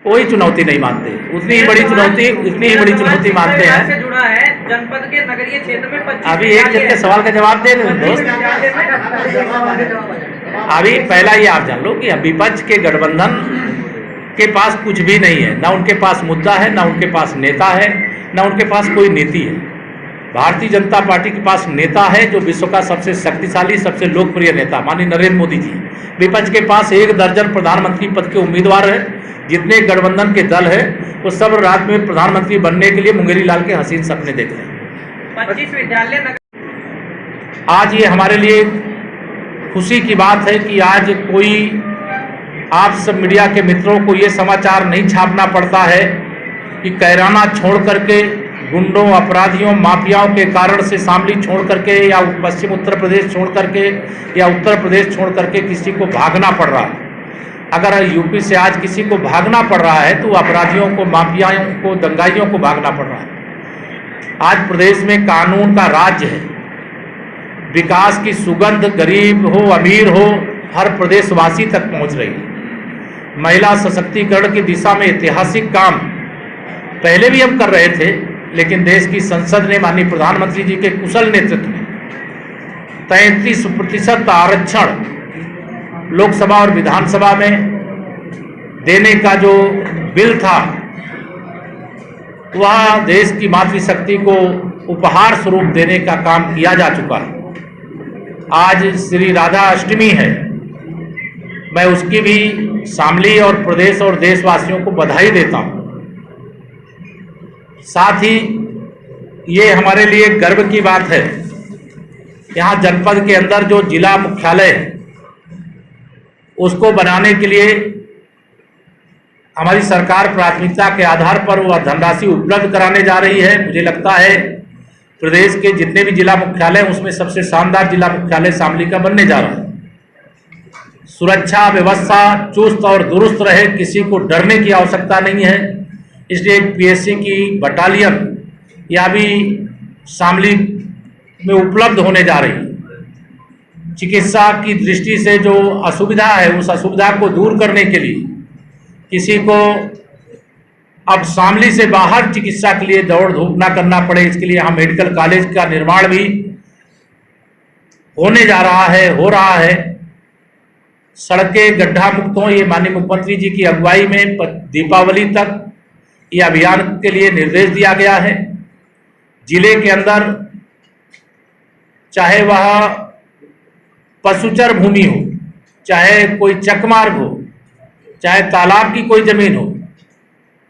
कोई चुनौती नहीं मानते, उतनी ही बड़ी चुनौती मानते हैं। से जुड़ा है जनपद के नगरीय क्षेत्र में 25 अभी एक जन के सवाल का जवाब दे रहे हैं दोस्त। अभी पहला ये आप जान लो कि विपक्ष के गठबंधन के पास कुछ भी नहीं है, ना उनके पास मुद्दा है, ना उनके पास नेता है, ना उनके पास कोई नीति है। भारतीय जनता पार्टी के पास नेता है जो विश्व का सबसे शक्तिशाली, सबसे लोकप्रिय नेता माननीय नरेंद्र मोदी जी। विपक्ष के पास 1 दर्जन प्रधानमंत्री पद के उम्मीदवार है। जितने गठबंधन के दल है वो सब राज्य में प्रधानमंत्री बनने के लिए मुंगेरी लाल के हसीन सपने देख रहे हैं। 25 विद्यालय आज ये हमारे लिए खुशी की बात है कि आज कोई आप सब मीडिया के मित्रों को ये समाचार नहीं छापना पड़ता है कि कैराना छोड़ करके, गुंडों, अपराधियों, माफियाओं के कारण से शामली छोड़ करके या पश्चिम उत्तर प्रदेश छोड़ करके या उत्तर प्रदेश छोड़ करके किसी को भागना पड़ रहा है। अगर यूपी से आज किसी को भागना पड़ रहा है तो अपराधियों को, माफियाओं को, दंगाइयों को भागना पड़ रहा है। आज प्रदेश में कानून का राज्य है। विकास की सुगंध गरीब हो, अमीर हो, हर प्रदेशवासी तक पहुंच रही है। महिला सशक्तिकरण की दिशा में ऐतिहासिक काम पहले भी हम कर रहे थे, लेकिन देश की संसद ने माननीय प्रधानमंत्री जी के कुशल नेतृत्व में 33% आरक्षण लोकसभा और विधानसभा में देने का जो बिल था वह देश की मातृशक्ति को उपहार स्वरूप देने का काम किया जा चुका है। आज श्री राधा अष्टमी है, मैं उसकी भी शामली और प्रदेश और देशवासियों को बधाई देता हूं। साथ ही ये हमारे लिए गर्व की बात है, यहाँ जनपद के अंदर जो जिला मुख्यालय है उसको बनाने के लिए हमारी सरकार प्राथमिकता के आधार पर वह धनराशि उपलब्ध कराने जा रही है। मुझे लगता है प्रदेश के जितने भी जिला मुख्यालय हैं उसमें सबसे शानदार जिला मुख्यालय शामली का बनने जा रहा है। सुरक्षा व्यवस्था चुस्त और दुरुस्त रहे, किसी को डरने की आवश्यकता नहीं है, इसलिए पीएससी की बटालियन यह भी शामली में उपलब्ध होने जा रही है। चिकित्सा की दृष्टि से जो असुविधा है उस असुविधा को दूर करने के लिए किसी को अब शामली से बाहर चिकित्सा के लिए दौड़ धूप ना करना पड़े, इसके लिए यहाँ मेडिकल कॉलेज का निर्माण भी होने जा रहा है, हो रहा है। सड़कें गड्ढा मुक्त हों, ये माननीय मुख्यमंत्री जी की अगुवाई में दीपावली तक ये अभियान के लिए निर्देश दिया गया है। जिले के अंदर चाहे वह पशुचर भूमि हो, चाहे कोई चकमार्ग हो, चाहे तालाब की कोई जमीन हो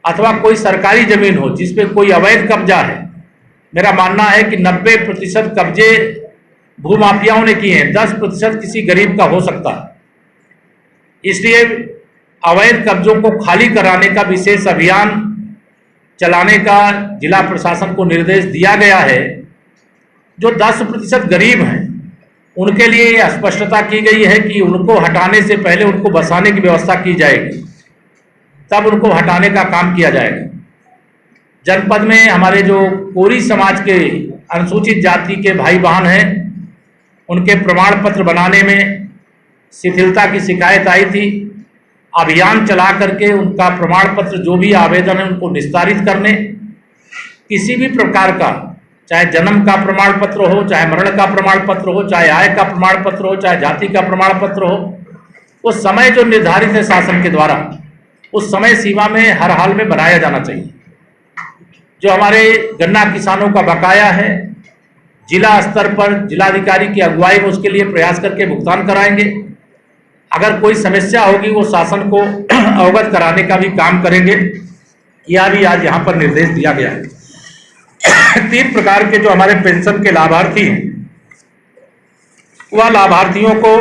अथवा कोई सरकारी जमीन हो जिस पे कोई अवैध कब्जा है, मेरा मानना है कि 90% कब्जे भूमाफियाओं ने किए हैं, 10% किसी गरीब का हो सकता है। इसलिए अवैध कब्जों को खाली कराने का विशेष अभियान चलाने का जिला प्रशासन को निर्देश दिया गया है। जो 10% गरीब हैं उनके लिए यह स्पष्टता की गई है कि उनको हटाने से पहले उनको बसाने की व्यवस्था की जाएगी, तब उनको हटाने का काम किया जाएगा। जनपद में हमारे जो कोरी समाज के अनुसूचित जाति के भाई बहन हैं उनके प्रमाण पत्र बनाने में शिथिलता की शिकायत आई थी। अभियान चला करके उनका प्रमाण पत्र जो भी आवेदन है उनको निस्तारित करने, किसी भी प्रकार का चाहे जन्म का प्रमाण पत्र हो, चाहे मरण का प्रमाण पत्र हो, चाहे आय का प्रमाण पत्र हो, चाहे जाति का प्रमाण पत्र हो, वो समय जो निर्धारित है शासन के द्वारा उस समय सीमा में हर हाल में बनाया जाना चाहिए। जो हमारे गन्ना किसानों का बकाया है जिला स्तर पर जिलाधिकारी की अगुवाई में उसके लिए प्रयास करके भुगतान कराएंगे। अगर कोई समस्या होगी वो शासन को अवगत कराने का भी काम करेंगे, यह भी आज यहाँ पर निर्देश दिया गया है। 3 प्रकार के जो हमारे पेंशन के लाभार्थी हैं वह लाभार्थियों को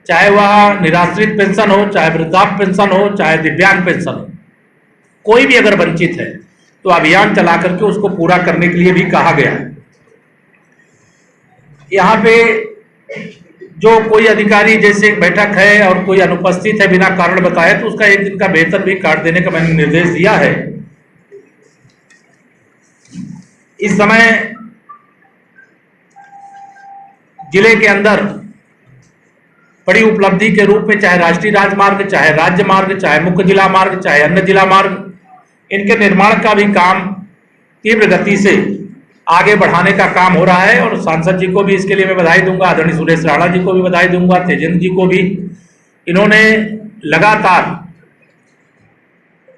चाहे वह निराश्रित पेंशन हो, चाहे वृद्धाप्य पेंशन हो, चाहे दिव्यांग पेंशन हो, कोई भी अगर वंचित है तो अभियान चला करके उसको पूरा करने के लिए भी कहा गया है। यहाँ पे जो कोई अधिकारी जैसे बैठक है और कोई अनुपस्थित है बिना कारण बताए तो उसका 1 दिन का वेतन भी काट देने का मैंने निर्देश दिया है। इस समय जिले के अंदर बड़ी उपलब्धि के रूप में, चाहे राष्ट्रीय राजमार्ग, चाहे राज्य मार्ग, चाहे मुख्य जिला मार्ग, चाहे अन्य जिला मार्ग, इनके निर्माण का भी काम तीव्र गति से आगे बढ़ाने का काम हो रहा है। और सांसद जी को भी इसके लिए मैं बधाई दूंगा, आदरणीय सुरेश राणा जी को भी बधाई दूंगा, तेजेंद्र जी को भी। इन्होंने लगातार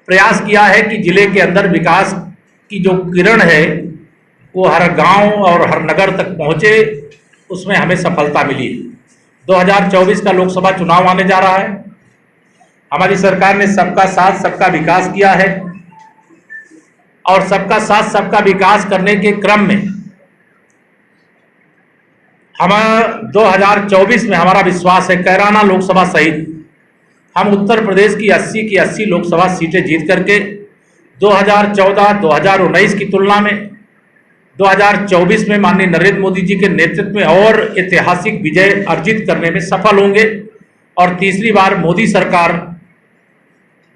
प्रयास किया है कि जिले के अंदर विकास की जो किरण है वो हर गांव और हर नगर तक पहुंचे, उसमें हमें सफलता मिली है। 2024 का लोकसभा चुनाव आने जा रहा है। हमारी सरकार ने सबका साथ सबका विकास किया है और सबका साथ सबका विकास करने के क्रम में हम 2024 में, हमारा विश्वास है, कैराना लोकसभा सहित हम उत्तर प्रदेश की 80 लोकसभा सीटें जीत करके 2014-2019 की तुलना में 2024 में माननीय नरेंद्र मोदी जी के नेतृत्व में और ऐतिहासिक विजय अर्जित करने में सफल होंगे। और तीसरी बार मोदी सरकार,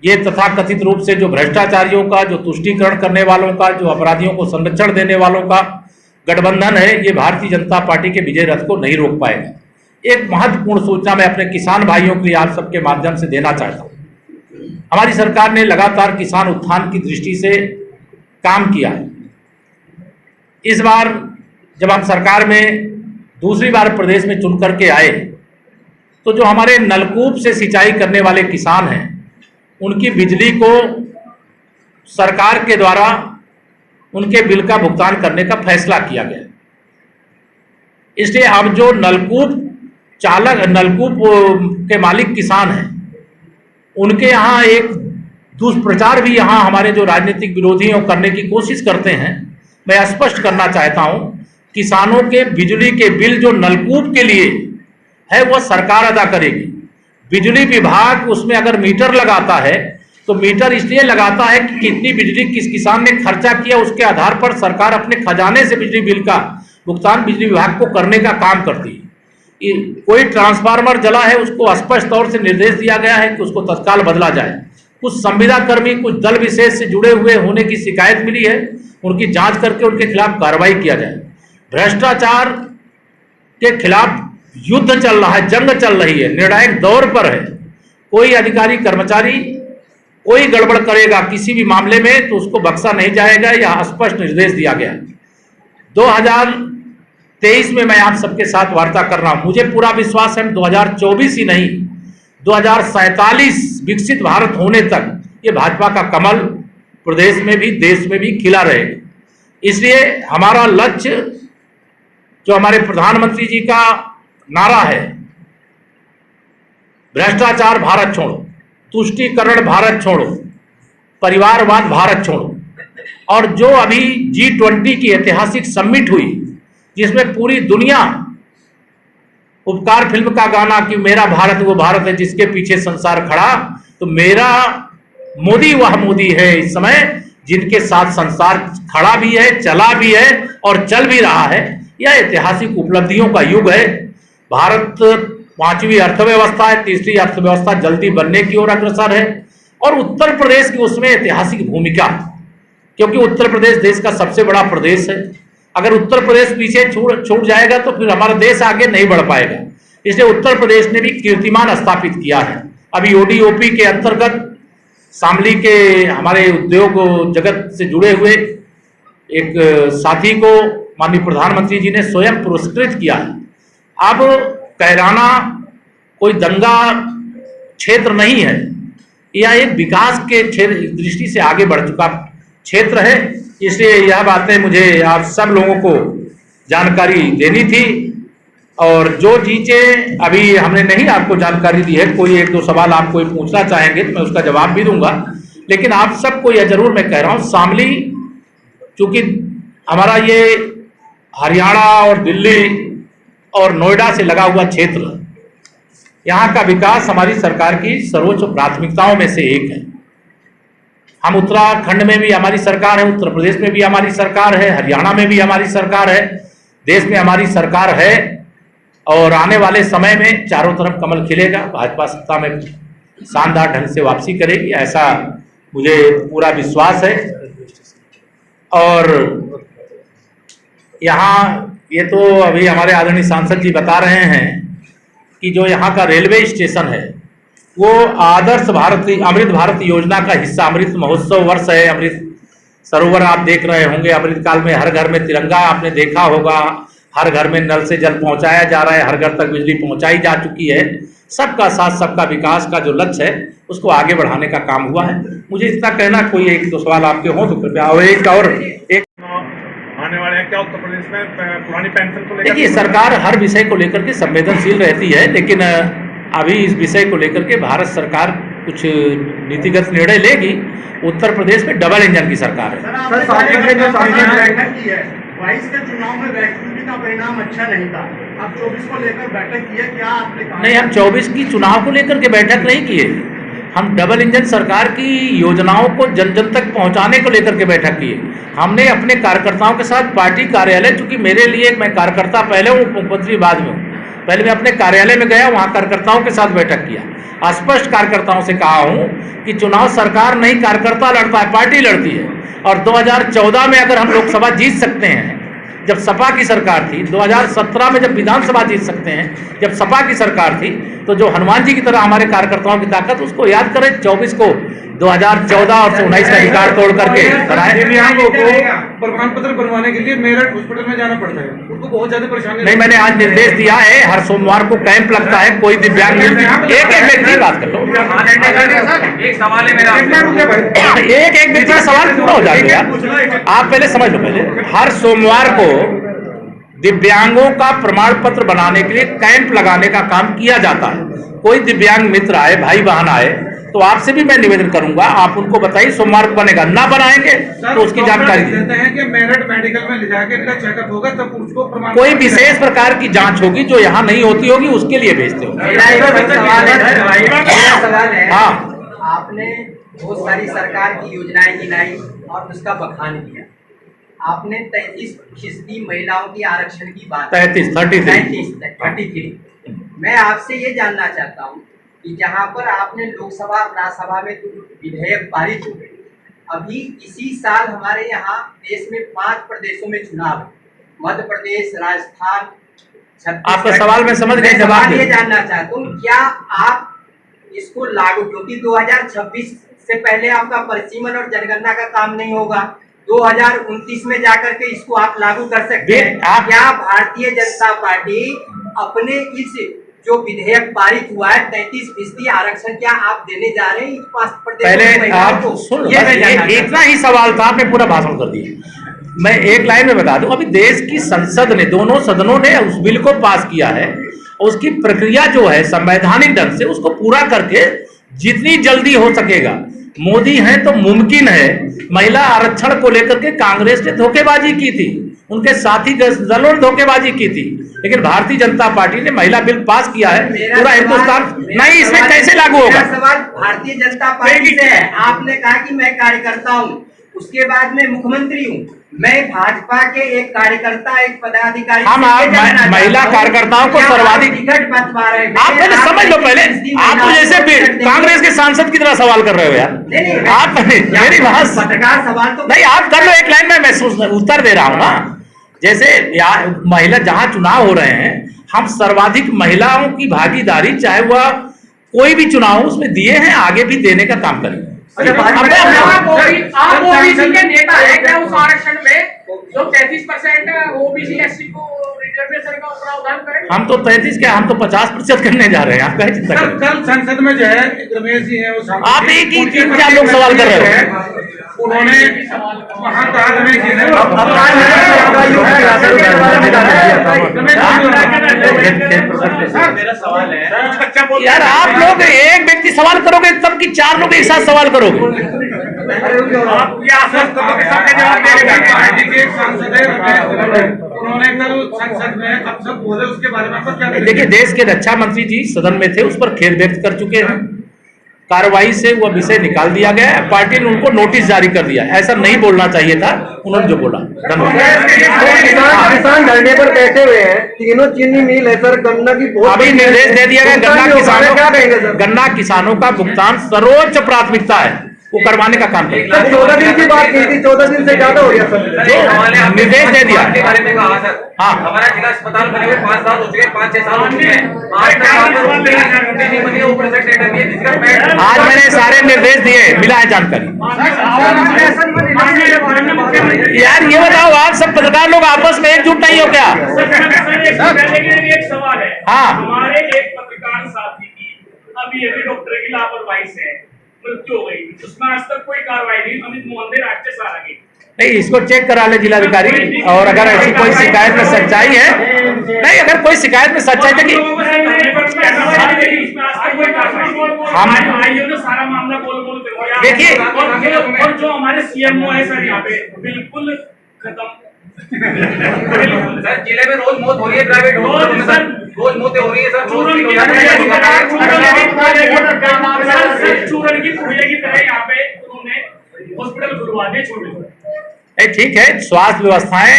ये तथाकथित रूप से जो भ्रष्टाचारियों का, जो तुष्टीकरण करने वालों का, जो अपराधियों को संरक्षण देने वालों का गठबंधन है, ये भारतीय जनता पार्टी के विजय रथ को नहीं रोक पाएगा। एक महत्वपूर्ण सूचना मैं अपने किसान भाइयों के लिए आप सबके माध्यम से देना चाहता हूँ। हमारी सरकार ने लगातार किसान उत्थान की दृष्टि से काम किया है। इस बार जब हम सरकार में दूसरी बार प्रदेश में चुन करके आए, तो जो हमारे नलकूप से सिंचाई करने वाले किसान हैं, उनकी बिजली को सरकार के द्वारा उनके बिल का भुगतान करने का फैसला किया गया। इसलिए अब जो नलकूप के मालिक किसान हैं, उनके यहाँ एक दुष्प्रचार भी यहाँ हमारे जो राजनीतिक विरोधी करने की कोशिश करते हैं। मैं स्पष्ट करना चाहता हूँ, किसानों के बिजली के बिल जो नलकूप के लिए है वह सरकार अदा करेगी। बिजली विभाग उसमें अगर मीटर लगाता है तो मीटर इसलिए लगाता है कि कितनी बिजली किस किसान ने खर्चा किया, उसके आधार पर सरकार अपने खजाने से बिजली बिल का भुगतान बिजली विभाग को करने का काम करती है। कोई ट्रांसफार्मर जला है, उसको स्पष्ट तौर से निर्देश दिया गया है कि उसको तत्काल बदला जाए। कुछ संविदा कर्मी, कुछ दल विशेष से जुड़े हुए होने की शिकायत मिली है, उनकी जांच करके उनके खिलाफ कार्रवाई किया जाए। भ्रष्टाचार के खिलाफ युद्ध चल रहा है, जंग चल रही है, निर्णायक दौर पर है। कोई अधिकारी कर्मचारी कोई गड़बड़ करेगा किसी भी मामले में तो उसको बख्शा नहीं जाएगा, यह स्पष्ट निर्देश दिया गया। 2023 में मैं आप सबके साथ वार्ता कर रहा हूं। मुझे पूरा विश्वास है 2024 ही नहीं, 2047 विकसित भारत होने तक ये भाजपा का कमल प्रदेश में भी देश में भी खिला रहेगा। इसलिए हमारा लक्ष्य, जो हमारे प्रधानमंत्री जी का नारा है, भ्रष्टाचार भारत छोड़ो, तुष्टीकरण भारत छोड़ो, परिवारवाद भारत छोड़ो, और जो अभी G20 की ऐतिहासिक समिट हुई जिसमें पूरी दुनिया, उपकार फिल्म का गाना कि मेरा भारत वो भारत है जिसके पीछे संसार खड़ा, तो मेरा मोदी वह मोदी है इस समय जिनके साथ संसार खड़ा भी है, चला भी है और चल भी रहा है। यह ऐतिहासिक उपलब्धियों का युग है। भारत 5वीं अर्थव्यवस्था है, तीसरी अर्थव्यवस्था जल्दी बनने की ओर अग्रसर है और उत्तर प्रदेश की उसमें ऐतिहासिक भूमिका, क्योंकि उत्तर प्रदेश देश का सबसे बड़ा प्रदेश है। अगर उत्तर प्रदेश पीछे छूट जाएगा तो फिर हमारा देश आगे नहीं बढ़ पाएगा। इसलिए उत्तर प्रदेश ने भी कीर्तिमान स्थापित किया है। अभी ODOP के अंतर्गत शामली के हमारे उद्योग जगत से जुड़े हुए एक साथी को माननीय प्रधानमंत्री जी ने स्वयं पुरस्कृत किया है। अब कैराना कोई दंगा क्षेत्र नहीं है, यह एक विकास के दृष्टि से आगे बढ़ चुका क्षेत्र है। इसलिए यह बातें मुझे आप सब लोगों को जानकारी देनी थी। और जो चीजें अभी हमने नहीं आपको जानकारी दी है, कोई एक दो सवाल आप कोई पूछना चाहेंगे तो मैं उसका जवाब भी दूंगा, लेकिन आप सबको यह जरूर मैं कह रहा हूं, शामली चूंकि हमारा ये हरियाणा और दिल्ली और नोएडा से लगा हुआ क्षेत्र, यहाँ का विकास हमारी सरकार की सर्वोच्च प्राथमिकताओं में से एक है। हम उत्तराखंड में भी हमारी सरकार है, उत्तर प्रदेश में भी हमारी सरकार है, हरियाणा में भी हमारी सरकार है, देश में हमारी सरकार है और आने वाले समय में चारों तरफ कमल खिलेगा। भाजपा सत्ता में शानदार ढंग से वापसी करेगी, ऐसा मुझे पूरा विश्वास है। और यहाँ ये तो अभी हमारे आदरणीय सांसद जी बता रहे हैं कि जो यहाँ का रेलवे स्टेशन है वो आदर्श भारत अमृत भारत योजना का हिस्सा, अमृत महोत्सव वर्ष है। अमृत सरोवर आप देख रहे होंगे, अमृत काल में हर घर में तिरंगा आपने देखा होगा, हर घर में नल से जल पहुंचाया जा रहा है, हर घर तक बिजली पहुंचाई जा चुकी है। सबका साथ सबका विकास का जो लक्ष्य है उसको आगे बढ़ाने का काम हुआ है। मुझे इतना कहना, कोई एक दो सवाल आपके हो तो कृपया। और एक आने वाले हैं क्या उत्तर प्रदेश में पुरानी पेंशन को लेकर? देखिए, सरकार हर विषय को लेकर के संवेदनशील रहती है, लेकिन अभी इस विषय को लेकर के भारत सरकार कुछ नीतिगत निर्णय लेगी। उत्तर प्रदेश में डबल इंजन की सरकार है। सर, साजिश ने जो बैठक की है 22 के चुनाव में वैक्सीन का परिणाम अच्छा नहीं था, अब 24 को लेकर बैठक की है, क्या आपने कहा? नहीं, हम 24 की चुनाव को लेकर के बैठक नहीं किए, हम डबल इंजन सरकार की योजनाओं को जन जन तक पहुंचाने को लेकर के बैठक किए। हमने अपने कार्यकर्ताओं के साथ पार्टी कार्यालय, चूंकि मेरे लिए मैं कार्यकर्ता पहले हूँ, मुख्यमंत्री बाद में हूँ, पहले मैं अपने कार्यालय में गया, वहाँ कार्यकर्ताओं के साथ बैठक किया। स्पष्ट कार्यकर्ताओं से कहा हूँ कि चुनाव सरकार नहीं कार्यकर्ता लड़ता है, पार्टी लड़ती है। और 2014 में अगर हम लोकसभा जीत सकते हैं जब सपा की सरकार थी, 2017 में जब विधानसभा जीत सकते हैं जब सपा की सरकार थी, तो जो हनुमान जी की तरह हमारे कार्यकर्ताओं की ताकत, उसको याद करें। 24 को 2014 और 19 का अधिकार तोड़ करके दिव्यांगों को प्रमाण पत्र बनवाने के लिए मेरठ हॉस्पिटल में जाना पड़ता है, उनको बहुत ज्यादा परेशानी। नहीं, मैंने आज निर्देश दिया है, हर सोमवार को कैंप लगता है। कोई दिव्यांग एक व्यक्ति बात कर लो, एक सवाल है मेरा, एक व्यक्ति का सवाल पूरा हो जाएगा। आप पहले समझ लो, पहले हर सोमवार को दिव्यांगों का प्रमाण पत्र बनाने के लिए कैंप लगाने का काम किया जाता है। कोई दिव्यांग मित्र आए, भाई बहन आए, तो आपसे भी मैं निवेदन करूंगा, आप उनको बताइए सोमवार को बनेगा, ना बनाएंगे तो उसकी जानकारी देते हैं कि मेरठ मेडिकल में ले जाके इनका चेकअप होगा, तब उसको प्रमाण। कोई विशेष प्रकार की जांच होगी जो यहाँ नहीं होती होगी, उसके लिए भेजते हो। हाँ, आपने बहुत सारी सरकार की योजनाएं गिनाई और उसका बखान किया। आपने 33% महिलाओं की आरक्षण की बात, 33 मैं आपसे ये जानना चाहता हूँ कि जहाँ पर आपने लोकसभा राज्यसभा में विधेयक पारित हो गए, अभी इसी साल हमारे यहाँ देश में 5 प्रदेशों में चुनाव है, मध्य प्रदेश, राजस्थान, छत्तीसगढ़। आपका सवाल मैं समझ गया, जवाब ये जानना चाहता हूँ, क्या आप इसको लागू, क्योंकि 2026 से पहले आपका परिसीमन और जनगणना का काम नहीं होगा, 2029 में जाकर के इसको आप लागू कर सकते हैं। क्या भारतीय जनता पार्टी अपने इस जो विधेयक पारित हुआ है 33% आरक्षण, क्या आप देने जा रहे हैं 5 प्रदेश? पहले आप सुन, इतना ही सवाल था, आपने पूरा भाषण कर दिया। मैं एक लाइन में बता दूं, अभी देश की संसद ने, दोनों सदनों ने उस बिल को पास किया है, उसकी प्रक्रिया जो है संवैधानिक ढंग से उसको पूरा करके जितनी जल्दी हो सकेगा, मोदी हैं तो मुमकिन है। महिला आरक्षण को लेकर के कांग्रेस ने धोखेबाजी की थी, उनके साथी दलों ने धोखेबाजी की थी, लेकिन भारतीय जनता पार्टी ने महिला बिल पास किया है। पूरा हिंदुस्तान नहीं, इसमें कैसे लागू होगा? सवाल भारतीय जनता पार्टी से है। आपने कहा कि मैं कार्यकर्ता हूँ, उसके बाद मैं मुख्यमंत्री हूँ, मैं भाजपा के एक कार्यकर्ता, एक पदाधिकारी, हम महिला कार्यकर्ताओं को सर्वाधिक टिकट बंटवा रहे हैं। आप पहले समझ लो, पहले आप तो जैसे कांग्रेस के सांसद की तरह सवाल कर रहे हो यार। आप मेरी बात, पत्रकार सवाल तो नहीं, आप कर लो एक लाइन में, मैं उत्तर दे रहा हूँ ना। जैसे महिला जहां चुनाव हो रहे हैं, हम सर्वाधिक महिलाओं की भागीदारी, चाहे वह कोई भी चुनाव हो, उसमें दिए हैं, आगे भी देने का काम करेंगे। आप ओबीसी के नेता है क्या? उस आरक्षण में जो 33% ओबीसी एससी को रिजर्वेशन का प्रावधान करें। हम तो 33 क्या, हम तो 50% करने जा रहे हैं। आप कहे चिंता करें। कल संसद में जो है रमेश जी है, आप एक ही 3-4 लोग सवाल कर रहे हो। उन्होंने वहाँ कहा, रमेश जी ने मेरा सवाल है यार, आप लोग एक व्यक्ति सवाल करोगे तब कि 4 लोग एक साथ सवाल करोगे। एक सांसद है, उन्होंने कल संसद में अब सब बोले, उसके बारे में आपको क्या? देखिए, देश के रक्षा मंत्री जी सदन में थे, उस पर खेद व्यक्त कर चुके हैं। कार्रवाई से वह विषय निकाल दिया गया है, पार्टी ने उनको नोटिस जारी कर दिया। ऐसा नहीं बोलना चाहिए था, उन्होंने जो बोला। धन्यवाद। किसान धरने पर बैठे हुए हैं, तीनों चीनी मिल है सर, गन्ना की बहुत अभी निर्देश दे दिया गया, गन्ना किसानों का भुगतान सर्वोच्च प्राथमिकता है। वो करवाने का काम करें। 14 दिन की बात की थी, 14 दिन से ज्यादा हो गया सर। जो निर्देश दे दिया के बारे में कहा सर। हाँ। हमारा जिला अस्पताल बने हुए 5 साल हो चुके हैं, 5-6 साल हो चुके हैं। आज तक वहाँ पर ऊटी नहीं बनी है, वो प्रेजेंट डेटा नहीं है, जिसका पेड़ आज मैंने सारे निर्देश दिए, मिला है जानकारी। यार ये बताओ, आप सब पत्रकार लोग आपस में एकजुट नहीं हो क्या? लेकिन एक सवाल है। हाँ। हमारे एक पत्रकार साथी की अभी डॉक्टर की लापरवाही से मृत्यु हो गई, उसमें आज तक कोई कार्रवाई नहीं। अमित मोहन राष्ट्रीय सहारा की नहीं, इसको चेक करा ले जिलाधिकारी, और अगर ऐसी कोई शिकायत में सच्चाई है, नहीं अगर कोई शिकायत में सच्चाई है कि सारा मामला बोल देखिए, और जो हमारे सीएमओ है सर यहाँ पे बिल्कुल खत्म। सर जिले में रोज मौत हो रही है, प्राइवेट हॉस्पिटल में सर रोज मौतें हो रही है सर। चूरन की पुड़िया की तरह यहाँ पे उन्होंने हॉस्पिटल खुलवा दिए छोटे। ठीक है, स्वास्थ्य व्यवस्थाएं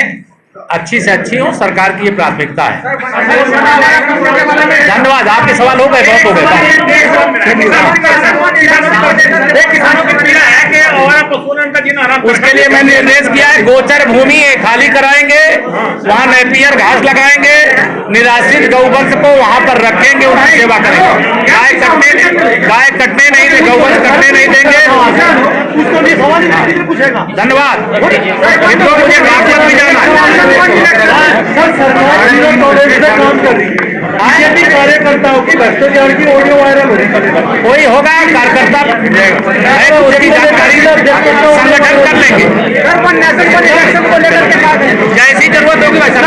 अच्छी से अच्छी हो, सरकार की ये प्राथमिकता है। धन्यवाद, आपके सवाल हो गए, बहुत हो गए। उसके लिए मैंने निर्देश किया है, गोचर भूमि खाली कराएंगे, वहाँ नेपियर घास लगाएंगे, निराश्रित गौवंश को वहाँ पर रखेंगे, उनकी सेवा करेंगे। गाय कटने नहीं देंगे, गौवंश कटने नहीं देंगे। धन्यवाद। इनको मुझे बागपत भी जाना है। काम कर रही है, बीजेपी कार्यकर्ताओं की भ्रष्टाचार की ऑडियो वायरल हो रही है। कोई होगा कार्यकर्ता है, उसकी जानकारी संगठन कर लेंगे, जैसी जरूरत होगी वैसा।